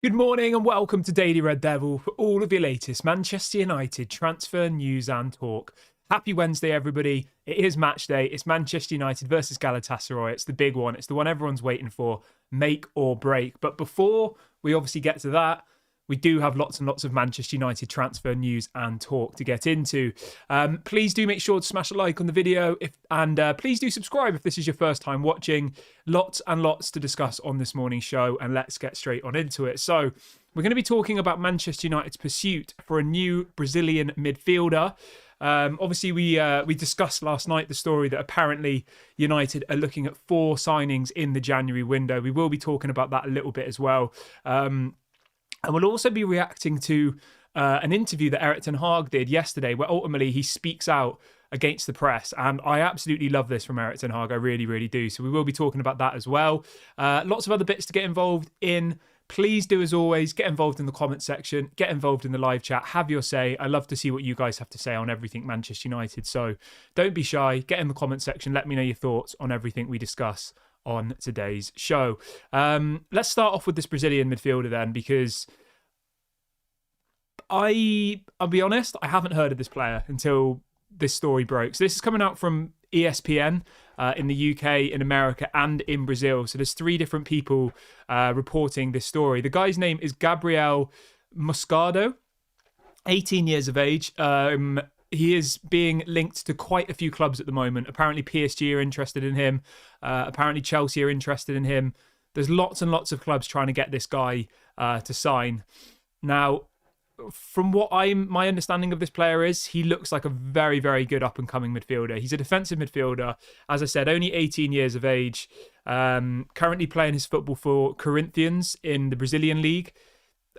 Good morning and welcome to Daily Red Devil for all of your latest Manchester United transfer news and talk. Happy Wednesday, everybody. It is match day. It's Manchester United versus Galatasaray. It's the big one. It's the one everyone's waiting for, make or break. But before we obviously get to that, we do have lots and lots of Manchester United transfer news and talk to get into. Please do make sure to smash a like on the video and please do subscribe if this is your first time watching. Lots and lots to discuss on this morning's show, and let's get straight on into it. So we're going to be talking about Manchester United's pursuit for a new Brazilian midfielder. Obviously, we discussed last night the story that apparently United are looking at 4 signings in the January window. We will be talking about that a little bit as well. And we'll also be reacting to an interview that Erik ten Hag did yesterday, where ultimately he speaks out against the press. And I absolutely love this from Erik ten Hag. I really, really do. So we will be talking about that as well. Lots of other bits to get involved in. Please do, as always, get involved in the comment section. Get involved in the live chat. Have your say. I love to see what you guys have to say on everything Manchester United. So don't be shy. Get in the comment section. Let me know your thoughts on everything we discuss on today's show. Let's start off with this Brazilian midfielder then, because I'll be honest, I haven't heard of this player until this story broke. So this is coming out from ESPN in the UK, in America, and in Brazil. So there's 3 different people reporting this story. The guy's name is Gabriel Moscardo, 18 years of age. He is being linked to quite a few clubs at the moment. Apparently PSG are interested in him. Apparently Chelsea are interested in him. There's lots and lots of clubs trying to get this guy to sign. Now, from what my understanding of this player is, he looks like a very, very good up-and-coming midfielder. He's a defensive midfielder. As I said, only 18 years of age. Currently playing his football for Corinthians in the Brazilian league.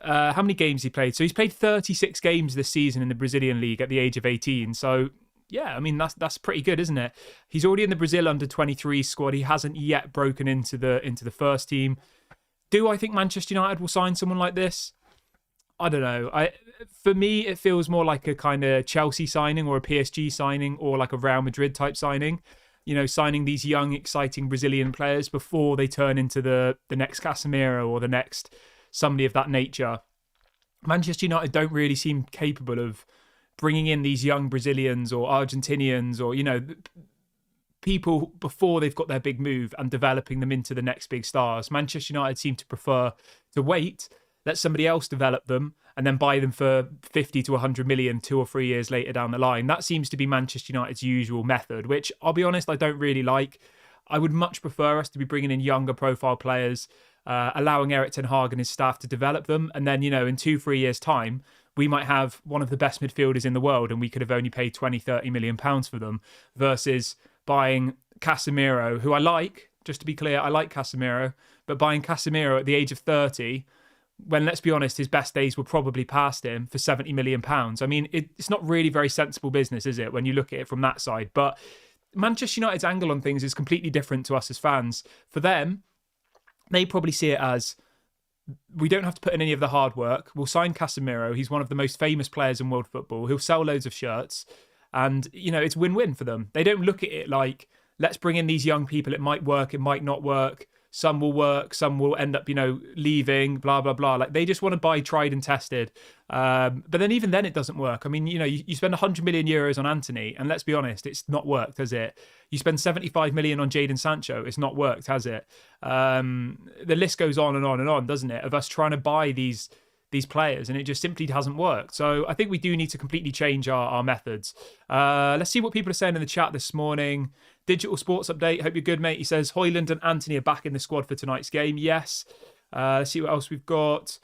How many games he played? So he's played 36 games this season in the Brazilian league at the age of 18. So yeah, I mean, that's pretty good, isn't it? He's already in the Brazil under-23 squad. He hasn't yet broken into the first team. Do I think Manchester United will sign someone like this? I don't know. For me, it feels more like a kind of Chelsea signing or a PSG signing or like a Real Madrid type signing. You know, signing these young, exciting Brazilian players before they turn into the next Casemiro or the next somebody of that nature. Manchester United don't really seem capable of bringing in these young Brazilians or Argentinians or, you know, people before they've got their big move and developing them into the next big stars. Manchester United seem to prefer to wait, let somebody else develop them, and then buy them for 50 to 100 million 2 or 3 years later down the line. That seems to be Manchester United's usual method, which I'll be honest, I don't really like. I would much prefer us to be bringing in younger profile players, allowing Erik ten Hag and his staff to develop them. And then, you know, in 2-3 years' time, we might have one of the best midfielders in the world and we could have only paid 20-30 million pounds for them, versus buying Casemiro, who I like, just to be clear, I like Casemiro, but buying Casemiro at the age of 30, when, let's be honest, his best days were probably past him, for 70 million pounds. I mean, it's not really very sensible business, is it, when you look at it from that side? But Manchester United's angle on things is completely different to us as fans. For them, they probably see it as, we don't have to put in any of the hard work. We'll sign Casemiro. He's one of the most famous players in world football. He'll sell loads of shirts. And, you know, it's win-win for them. They don't look at it like, let's bring in these young people. It might work. It might not work. Some will work. Some will end up, you know, leaving, blah, blah, blah. Like, they just want to buy tried and tested. But then even then it doesn't work. I mean, you know, you spend 100 million euros on Antony, and let's be honest, it's not worked, has it? You spend 75 million on Jadon Sancho. It's not worked, has it? The list goes on and on and on, doesn't it? Of us trying to buy these players, and it just simply hasn't worked. So I think we do need to completely change our methods. Let's see what people are saying in the chat this morning. Digital Sports Update, hope you're good, mate. He says, Højlund and Antony are back in the squad for tonight's game. Yes. Let's see what else we've got.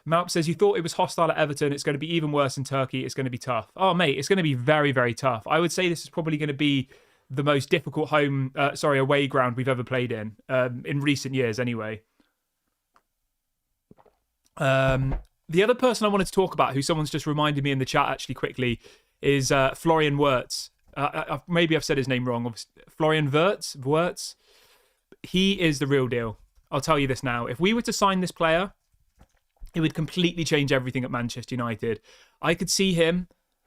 Malp says, you thought it was hostile at Everton. It's going to be even worse in Turkey. It's going to be tough. Oh, mate, it's going to be very, very tough. I would say this is probably going to be the most difficult away ground we've ever played in recent years anyway. The other person I wanted to talk about, who someone's just reminded me in the chat actually quickly, is Florian Wirtz. Maybe I've said his name wrong. Florian Wirtz. He is the real deal. I'll tell you this now. If we were to sign this player, it would completely change everything at Manchester United. I could see him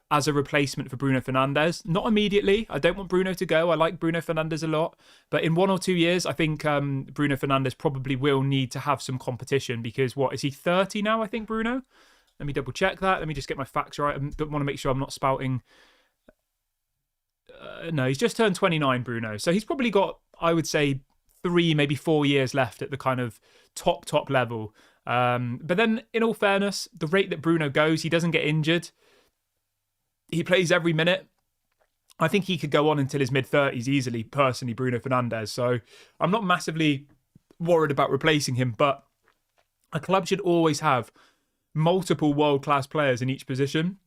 as a replacement for Bruno Fernandes. Not immediately. I don't want Bruno to go. I like Bruno Fernandes a lot. But in 1 or 2 years, I think Bruno Fernandes probably will need to have some competition because, what, is he 30 now, I think, Bruno? Let me double check that. Let me just get my facts right. I don't want to make sure I'm not spouting. No, he's just turned 29, Bruno. So he's probably got, I would say, 3, maybe 4 years left at the kind of top level. But then, in all fairness, the rate that Bruno goes, he doesn't get injured. He plays every minute. I think he could go on until his mid-30s easily, personally, Bruno Fernandes. So I'm not massively worried about replacing him, but a club should always have multiple world-class players in each position.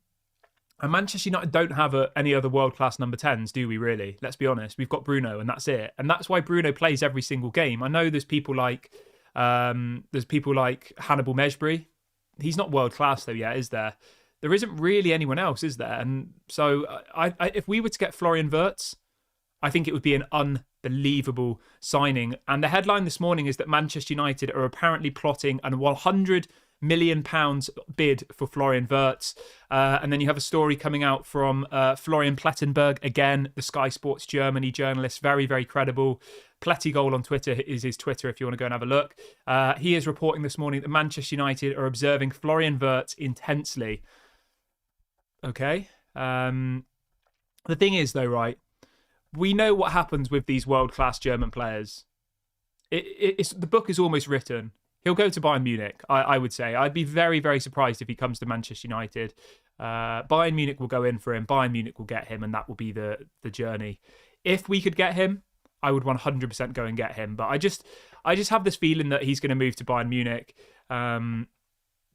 And Manchester United don't have any other world-class number 10s, do we really? Let's be honest. We've got Bruno and that's it. And that's why Bruno plays every single game. I know there's people like Hannibal Mejbri. He's not world-class though yet, is there? There isn't really anyone else, is there? And so if we were to get Florian Wirtz, I think it would be an unbelievable signing. And the headline this morning is that Manchester United are apparently plotting a £100 million bid for Florian Wirtz. And then you have a story coming out from Florian Plettenberg, again, the Sky Sports Germany journalist, very, very credible. Plettigol on Twitter is his Twitter if you want to go and have a look. He is reporting this morning that Manchester United are observing Florian Wirtz intensely. Okay. The thing is, though, right, we know what happens with these world-class German players. The book is almost written. He'll go to Bayern Munich, I would say. I'd be very, very surprised if he comes to Manchester United. Bayern Munich will go in for him. Bayern Munich will get him, and that will be the journey. If we could get him, I would 100% go and get him. But I just have this feeling that he's going to move to Bayern Munich. So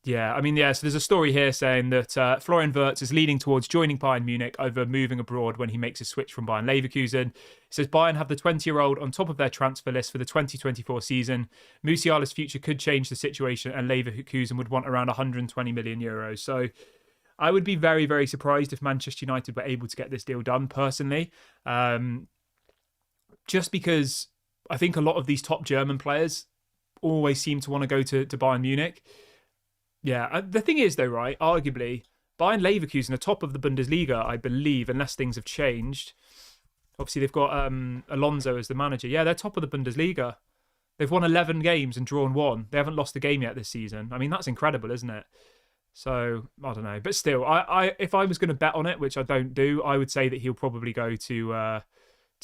there's a story here saying that Florian Wirtz is leaning towards joining Bayern Munich over moving abroad when he makes a switch from Bayern Leverkusen. It says Bayern have the 20-year-old on top of their transfer list for the 2024 season. Musiala's future could change the situation, and Leverkusen would want around 120 million euros. So I would be very, very surprised if Manchester United were able to get this deal done, personally. Just because I think a lot of these top German players always seem to want to go to Bayern Munich. Yeah, the thing is, though, right, arguably, Bayern Leverkusen are top of the Bundesliga, I believe, unless things have changed. Obviously, they've got Alonso as the manager. Yeah, they're top of the Bundesliga. They've won 11 games and drawn 1. They haven't lost a game yet this season. I mean, that's incredible, isn't it? So, I don't know. But still, I if I was going to bet on it, which I don't do, I would say that he'll probably go to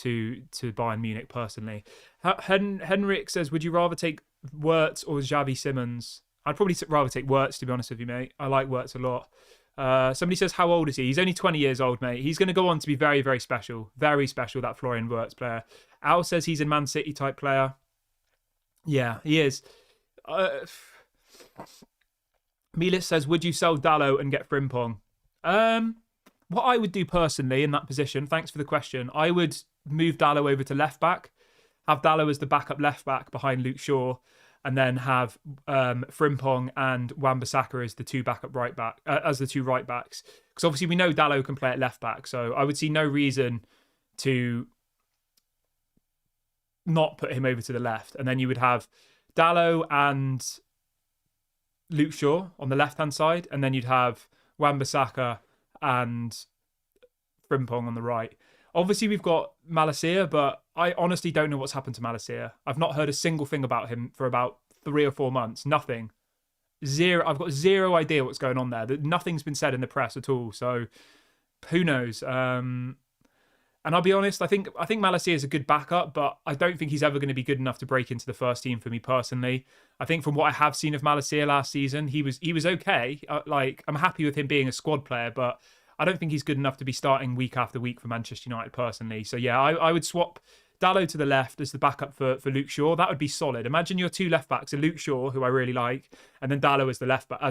Bayern Munich, personally. Henrik says, would you rather take Wirtz or Xavi Simons? I'd probably rather take Wirtz, to be honest with you, mate. I like Wirtz a lot. Somebody says, how old is he? He's only 20 years old, mate. He's going to go on to be very, very special. Very special, that Florian Wirtz player. Al says he's a Man City type player. Yeah, he is. Milis says, would you sell Dalot and get Frimpong? What I would do personally in that position, thanks for the question, I would move Dalot over to left back, have Dalot as the backup left back behind Luke Shaw, and then have Frimpong and Wan-Bissaka as the two backup right back, as the two right backs. Because obviously we know Dalot can play at left back, so I would see no reason to not put him over to the left. And then you would have Dalot and Luke Shaw on the left-hand side, and then you'd have Wan-Bissaka and Frimpong on the right. Obviously, we've got Malacia, but I honestly don't know what's happened to Malacia. I've not heard a single thing about him for about 3 or 4 months. Nothing. Zero. I've got zero idea what's going on there. Nothing's been said in the press at all. So who knows? And I'll be honest, I think Malacia is a good backup, but I don't think he's ever going to be good enough to break into the first team for me personally. I think from what I have seen of Malacia last season, he was okay. I'm happy with him being a squad player, but I don't think he's good enough to be starting week after week for Manchester United personally. So yeah, I would swap Dalot to the left as the backup for Luke Shaw. That would be solid. Imagine your two left backs are Luke Shaw, who I really like, and then Dalot as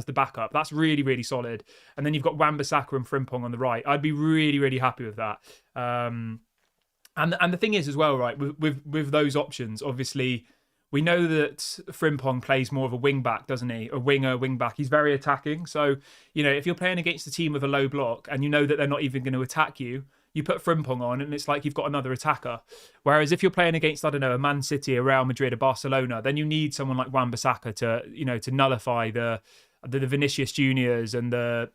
the backup. That's really, really solid. And then you've got Wan-Bissaka and Frimpong on the right. I'd be really, really happy with that. And the thing is as well, right, with those options, obviously, we know that Frimpong plays more of a wing back, doesn't he? A winger, wing back. He's very attacking. So, if you're playing against a team with a low block and you know that they're not even going to attack you, you put Frimpong on and it's like you've got another attacker. Whereas if you're playing against, I don't know, a Man City, a Real Madrid, a Barcelona, then you need someone like Wan-Bissaka to nullify the Vinicius Juniors and the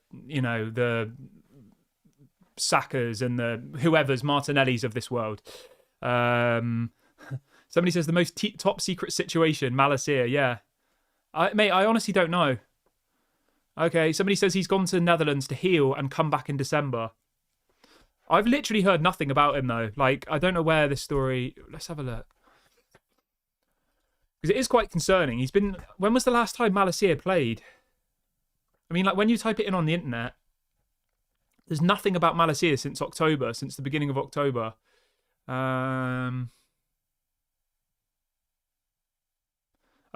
Sakas and the whoever's Martinellis of this world. Somebody says the most top secret situation, Malacia. Yeah. Mate, I honestly don't know. Okay, somebody says he's gone to the Netherlands to heal and come back in December. I've literally heard nothing about him, though. Like, I don't know where this story... Let's have a look. Because it is quite concerning. He's been... When was the last time Malacia played? I mean, like, when you type it in on the internet, there's nothing about Malacia since October, since the beginning of October. I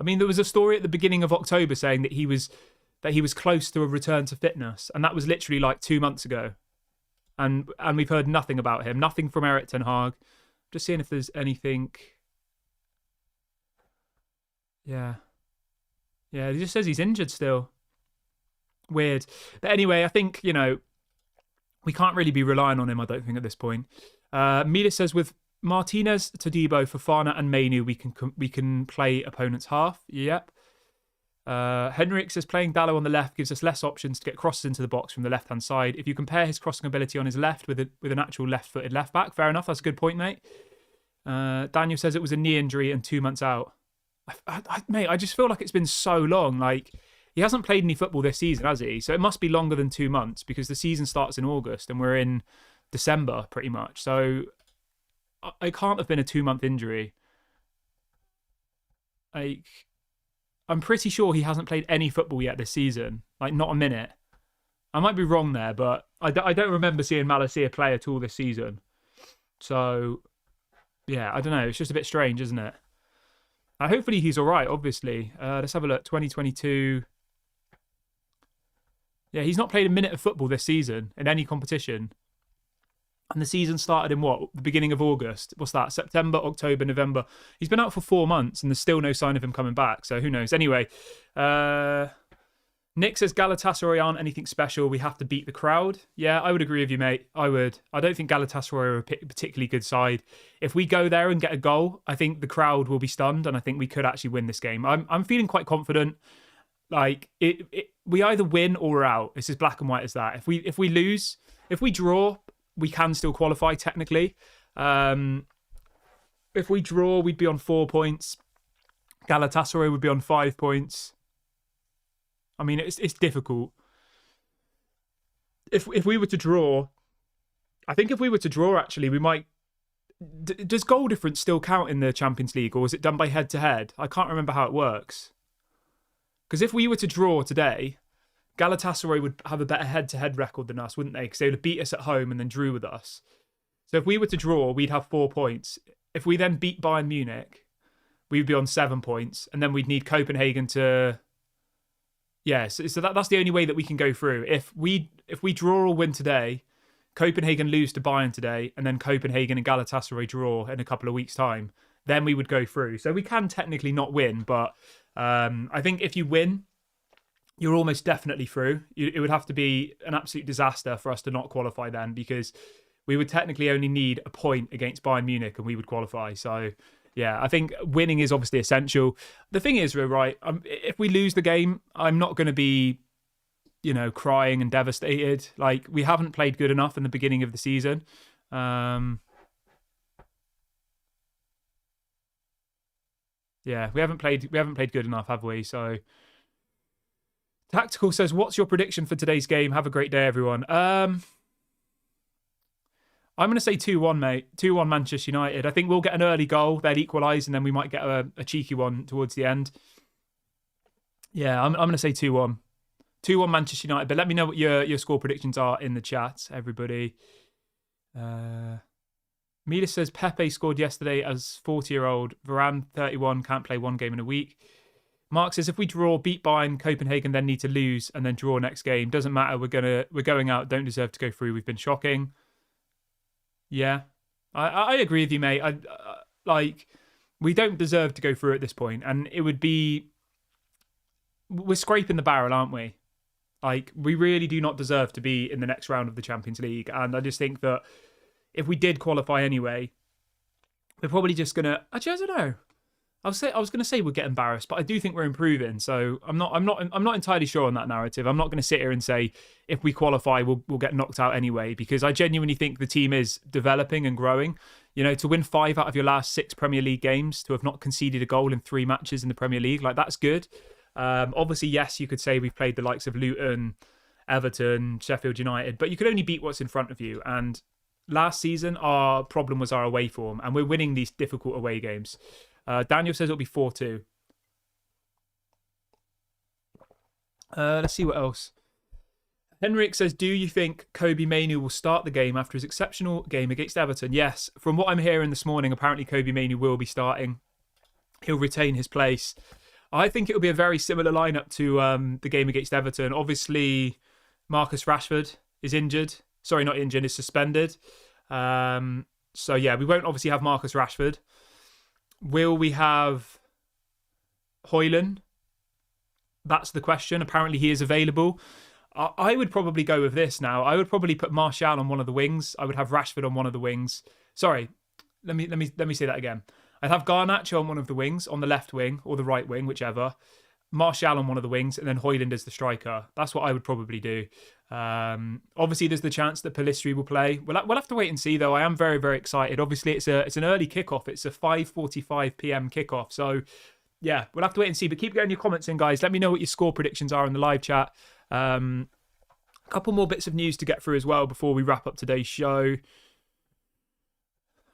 mean, there was a story at the beginning of October saying that he was close to a return to fitness, and that was literally like 2 months ago. And we've heard nothing about him, nothing from Erik ten Hag. Just seeing if there's anything. Yeah, he just says he's injured still. Weird. But anyway, I think, we can't really be relying on him, I don't think, at this point. Mila says with Martinez, Todibo, Fofana and Mainu, we can play opponent's half. Yep. Henrik says playing Dalot on the left gives us less options to get crosses into the box from the left-hand side. If you compare his crossing ability on his left with an actual left-footed left-back, fair enough, that's a good point, mate. Daniel says it was a knee injury and 2 months out. Mate, I just feel like it's been so long. Like, he hasn't played any football this season, has he? So it must be longer than 2 months because the season starts in August and we're in December pretty much. So it can't have been a 2-month injury. Like, I'm pretty sure he hasn't played any football yet this season. Like, not a minute. I might be wrong there, but I don't remember seeing Malacia play at all this season. So, yeah, I don't know. It's just a bit strange, isn't it? Hopefully he's all right, obviously. Let's have a look. 2022. Yeah, he's not played a minute of football this season in any competition. And the season started in what? The beginning of August. What's that? September, October, November. He's been out for 4 months and there's still no sign of him coming back. So who knows? Anyway, Nick says Galatasaray aren't anything special. We have to beat the crowd. Yeah, I would agree with you, mate. I would. I don't think Galatasaray are a particularly good side. If we go there and get a goal, I think the crowd will be stunned and I think we could actually win this game. I'm feeling quite confident. Like, we either win or we're out. It's as black and white as that. If we lose, if we draw, we can still qualify technically. If we draw, we'd be on 4 points. Galatasaray would be on 5 points. I mean, it's difficult. If we were to draw, I think if we were to draw, actually, we might... Does goal difference still count in the Champions League, or is it done by head-to-head? I can't remember how it works. Because if we were to draw today, Galatasaray would have a better head-to-head record than us, wouldn't they? Because they would have beat us at home and then drew with us. So if we were to draw, we'd have 4 points. If we then beat Bayern Munich, we'd be on 7 points, and then we'd need Copenhagen to... Yeah, so that's the only way that we can go through. If we draw or win today, Copenhagen lose to Bayern today, and then Copenhagen and Galatasaray draw in a couple of weeks' time, then we would go through. So we can technically not win, but I think if you win, you're almost definitely through. It would have to be an absolute disaster for us to not qualify then, because we would technically only need a point against Bayern Munich and we would qualify. So... yeah, I think winning is obviously essential. The thing is, right, if we lose the game, I'm not going to be, crying and devastated. Like, we haven't played good enough in the beginning of the season. Yeah, we haven't played good enough, have we? So, Tactical says, "What's your prediction for today's game? Have a great day, everyone." I'm going to say 2-1, mate. 2-1 Manchester United. I think we'll get an early goal. They'll equalise, and then we might get a cheeky one towards the end. Yeah, I'm going to say 2-1. 2-1 Manchester United. But let me know what your score predictions are in the chat, everybody. Mila says Pepe scored yesterday as 40-year-old. Varane, 31, can't play one game in a week. Mark says if we draw, beat Bayern, Copenhagen, then need to lose, and then draw next game. Doesn't matter. We're going out. Don't deserve to go through. We've been shocking. Yeah, I agree with you, mate. We don't deserve to go through at this point, and it would be... We're scraping the barrel, aren't we? Like, we really do not deserve to be in the next round of the Champions League, and I just think that if we did qualify anyway, we're probably just going to... Actually, I don't know. I was going to say we'll get embarrassed, but I do think we're improving. So I'm not entirely sure on that narrative. I'm not going to sit here and say if we qualify, we'll get knocked out anyway, because I genuinely think the team is developing and growing. You know, to win 5 out of your last 6 Premier League games, to have not conceded a goal in 3 matches in the Premier League, like that's good. Obviously, yes, you could say we've played the likes of Luton, Everton, Sheffield United, but you could only beat what's in front of you. And last season, our problem was our away form, and we're winning these difficult away games. Daniel says it'll be 4-2. Let's see what else. Henrik says, do you think Kobbie Mainoo will start the game after his exceptional game against Everton? Yes. From what I'm hearing this morning, apparently Kobbie Mainoo will be starting. He'll retain his place. I think it'll be a very similar lineup to the game against Everton. Obviously, Marcus Rashford is injured. Sorry, not injured, is suspended. So, yeah, we won't obviously have Marcus Rashford. Will we have Højlund? That's the question. Apparently he is available. I would probably go with this now. I would probably put Martial on one of the wings. I would have Rashford on one of the wings. Sorry, let me say that again. I'd have Garnacho on one of the wings, on the left wing or the right wing, whichever. Martial on one of the wings, and then Højlund as the striker. That's what I would probably do. Obviously, there's the chance that Pellistri will play. We'll have to wait and see, though. I am very, very excited. Obviously, it's an early kickoff. It's a 5:45 p.m. kickoff. So, yeah, we'll have to wait and see. But keep getting your comments in, guys. Let me know what your score predictions are in the live chat. A couple more bits of news to get through as well before we wrap up today's show.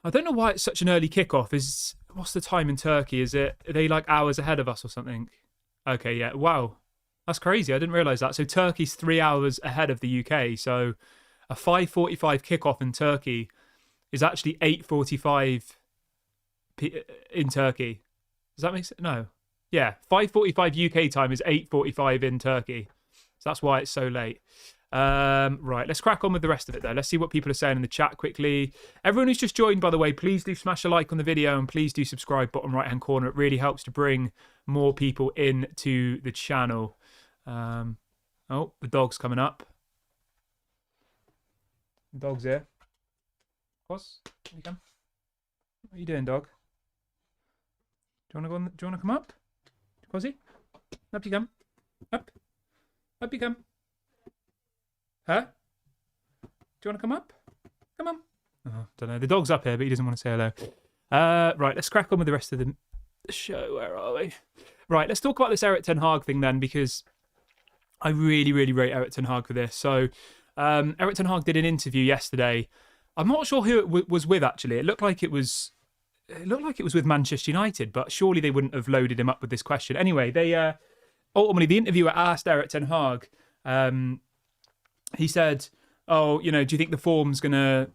I don't know why it's such an early kickoff. What's the time in Turkey? Are they like hours ahead of us or something? Okay, yeah. Wow. That's crazy. I didn't realise that. So Turkey's 3 hours ahead of the UK. So a 5:45 kickoff in Turkey is actually 8:45 in Turkey. Does that make sense? No. Yeah, 5:45 UK time is 8:45 in Turkey. So that's why it's so late. Right, let's crack on with the rest of it though. Let's see what people are saying in the chat quickly. Everyone who's just joined, by the way, please do smash a like on the video and please do subscribe, bottom right hand corner. It really helps to bring more people into the channel. Oh, the dog's coming up. The dog's here. Quas, here you come. What are you doing, dog? Do you want to come up? Quasy? Up you come. Up. Up you come. Huh? Do you want to come up? Come on. Oh, don't know. The dog's up here, but he doesn't want to say hello. Right, let's crack on with the rest of the show. Where are we? Right, let's talk about this Erik ten Hag thing then, because I really, really rate Erik ten Hag for this. So, Erik ten Hag did an interview yesterday. I'm not sure who it was with, actually. It looked like it was with Manchester United, but surely they wouldn't have loaded him up with this question. Anyway, they ultimately, the interviewer asked Erik ten Hag, he said, oh, do you think the form's going to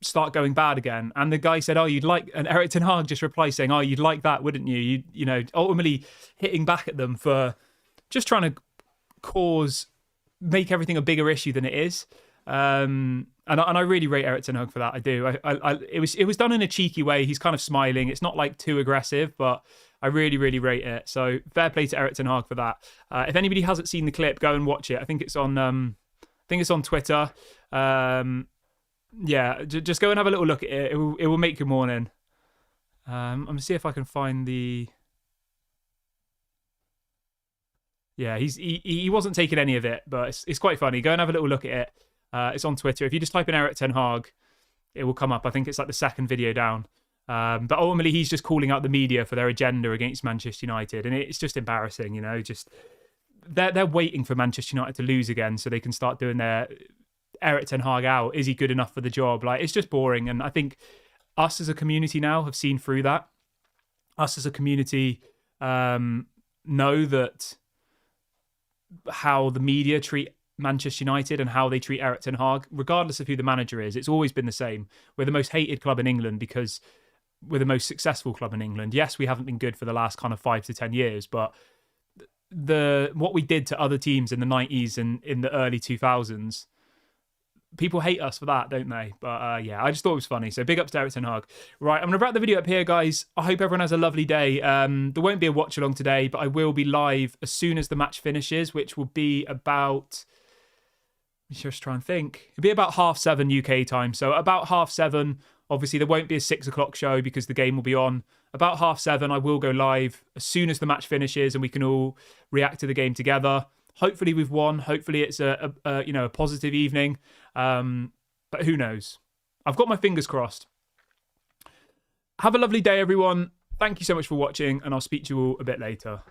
start going bad again? And the guy said, and Erik ten Hag just replied saying, oh, you'd like that, wouldn't you? Ultimately hitting back at them for just trying to make everything a bigger issue than it is. And I really rate Erik ten Hag for that. I do. It was done in a cheeky way. He's kind of smiling. It's not like too aggressive, but I really, really rate it. So fair play to Erik ten Hag for that. If anybody hasn't seen the clip, go and watch it. I think it's on Twitter. Yeah, just go and have a little look at it. It will make your morning. I'm gonna see if I can find the. Yeah, he wasn't taking any of it, but it's quite funny. Go and have a little look at it. It's on Twitter. If you just type in Erik ten Hag, it will come up. I think it's like the second video down. But ultimately, he's just calling out the media for their agenda against Manchester United, and it's just embarrassing. Just they're waiting for Manchester United to lose again so they can start doing their Erik ten Hag out. Is he good enough for the job? Like, it's just boring. And I think us as a community now have seen through that. Us as a community know that how the media treat Manchester United and how they treat Erik ten Hag, regardless of who the manager is, it's always been the same. We're the most hated club in England because we're the most successful club in England. Yes, we haven't been good for the last kind of 5 to 10 years, but what we did to other teams in the 90s and in the early 2000s, people hate us for that, don't they? But yeah, I just thought it was funny. So big ups to Erik ten Hag. Right, I'm going to wrap the video up here, guys. I hope everyone has a lovely day. There won't be a watch along today, but I will be live as soon as the match finishes, which will be about... Let's just try and think. It'll be about 7:30 UK time. So about 7:30. Obviously, there won't be a 6 o'clock show because the game will be on about 7:30, I will go live as soon as the match finishes and we can all react to the game together. Hopefully we've won. Hopefully it's a positive evening. But who knows? I've got my fingers crossed. Have a lovely day, everyone. Thank you so much for watching, and I'll speak to you all a bit later.